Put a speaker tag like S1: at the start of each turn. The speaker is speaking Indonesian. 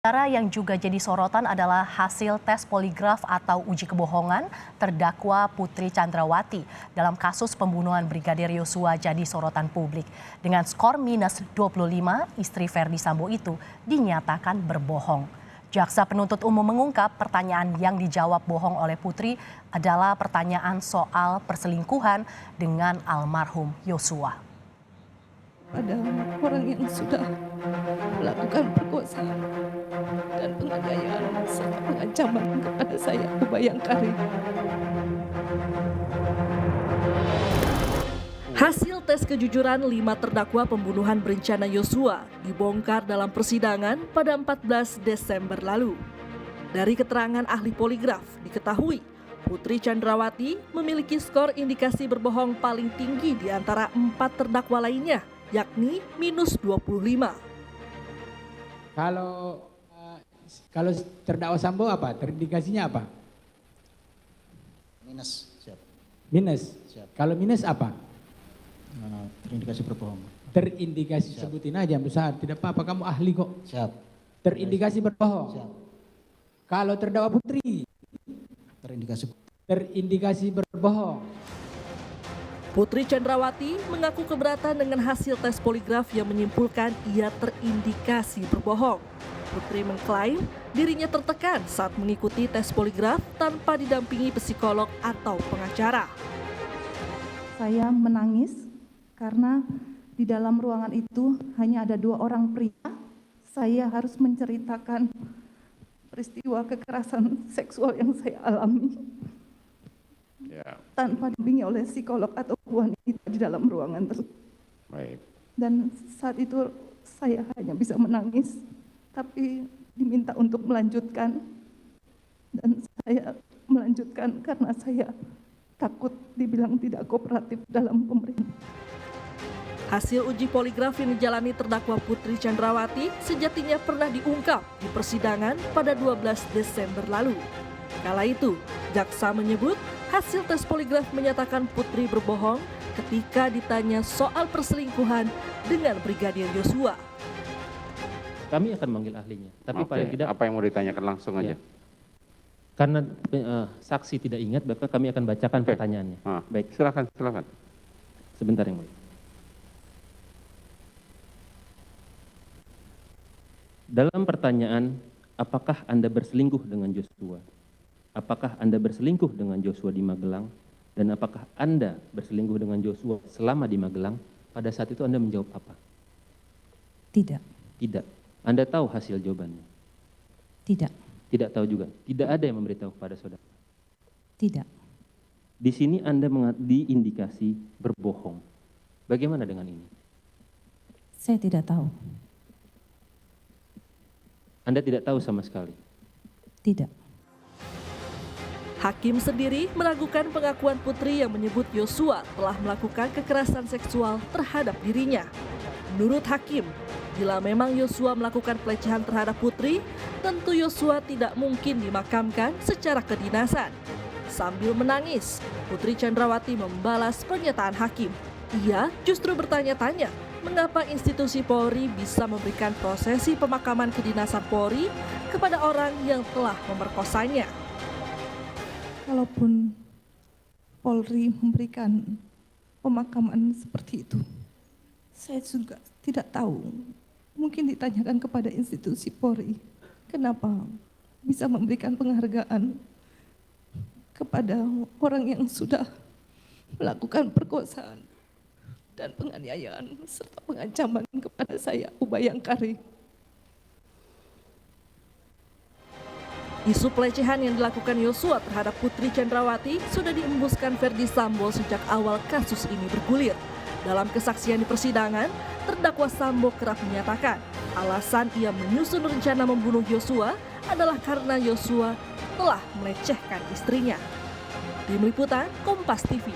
S1: Cara yang juga jadi sorotan adalah hasil tes poligraf atau uji kebohongan terdakwa Putri Chandrawati dalam kasus pembunuhan Brigadir Yosua jadi sorotan publik. Dengan skor minus 25, istri Verdi Sambo itu dinyatakan berbohong. Jaksa penuntut umum mengungkap pertanyaan yang dijawab bohong oleh Putri adalah pertanyaan soal perselingkuhan dengan almarhum Yosua.
S2: Pada orang yang sudah melakukan perkosaan dan penganiayaan serta pengancaman kepada saya, Bayangkari.
S3: Hasil tes kejujuran 5 terdakwa pembunuhan berencana Yosua dibongkar dalam persidangan pada 14 Desember lalu. Dari keterangan ahli poligraf diketahui Putri Chandrawati memiliki skor indikasi berbohong paling tinggi di antara 4 terdakwa lainnya, yakni minus 25.
S4: Kalau terdakwa Sambo apa? Terindikasinya apa?
S5: Minus, siap.
S4: Minus.
S5: Siap.
S4: Kalau minus apa?
S5: Terindikasi berbohong.
S4: Terindikasi,
S5: siap.
S4: Sebutin aja besar. Tidak apa-apa, kamu ahli kok.
S5: Siap.
S4: Terindikasi berbohong.
S5: Siap.
S4: Kalau terdakwa Putri? Terindikasi berbohong.
S3: Putri Chandrawati mengaku keberatan dengan hasil tes poligraf yang menyimpulkan ia terindikasi berbohong. Putri mengklaim dirinya tertekan saat mengikuti tes poligraf tanpa didampingi psikolog atau pengacara.
S2: Saya menangis karena di dalam ruangan itu hanya ada 2 orang pria. Saya harus menceritakan peristiwa kekerasan seksual yang saya alami. Tanpa dibimbing oleh psikolog atau wanita di dalam ruangan tersebut.
S6: Baik.
S2: Dan saat itu saya hanya bisa menangis, tapi diminta untuk melanjutkan. Dan saya melanjutkan karena saya takut dibilang tidak kooperatif dalam pemeriksaan.
S3: Hasil uji poligraf yang dijalani terdakwa Putri Chandrawati sejatinya pernah diungkap di persidangan pada 12 Desember lalu. Kala itu, jaksa menyebut hasil tes poligraf menyatakan Putri berbohong ketika ditanya soal perselingkuhan dengan Brigadir Yosua.
S7: Kami akan manggil ahlinya, tapi paling tidak
S6: apa yang mau ditanyakan langsung aja.
S7: Karena saksi tidak ingat, maka kami akan bacakan pertanyaannya.
S6: Baik, silakan.
S7: Sebentar yang mulia. Dalam pertanyaan, apakah Anda berselingkuh dengan Joshua? Apakah Anda berselingkuh dengan Joshua di Magelang? Dan apakah Anda berselingkuh dengan Joshua selama di Magelang? Pada saat itu Anda menjawab apa?
S2: Tidak.
S7: Tidak. Anda tahu hasil jawabannya?
S2: Tidak.
S7: Tidak tahu juga. Tidak ada yang memberitahu kepada saudara.
S2: Tidak.
S7: Di sini Anda diindikasi berbohong. Bagaimana dengan ini?
S2: Saya tidak tahu.
S7: Anda tidak tahu sama sekali?
S2: Tidak.
S3: Hakim sendiri meragukan pengakuan Putri yang menyebut Yosua telah melakukan kekerasan seksual terhadap dirinya. Menurut Hakim, bila memang Yosua melakukan pelecehan terhadap Putri, tentu Yosua tidak mungkin dimakamkan secara kedinasan. Sambil menangis, Putri Chandrawati membalas pernyataan Hakim. Ia justru bertanya-tanya mengapa institusi Polri bisa memberikan prosesi pemakaman kedinasan Polri kepada orang yang telah memerkosanya.
S2: Kalaupun Polri memberikan pemakaman seperti itu, saya juga tidak tahu. Mungkin ditanyakan kepada institusi Polri, kenapa bisa memberikan penghargaan kepada orang yang sudah melakukan perkosaan dan penganiayaan serta pengancaman kepada saya, Bayangkari.
S3: Isu pelecehan yang dilakukan Yosua terhadap Putri Chandrawati sudah diembuskan Verdi Sambo sejak awal kasus ini bergulir. Dalam kesaksian di persidangan, terdakwa Sambo kerap menyatakan alasan ia menyusun rencana membunuh Yosua adalah karena Yosua telah melecehkan istrinya. Tim Liputan Kompas TV.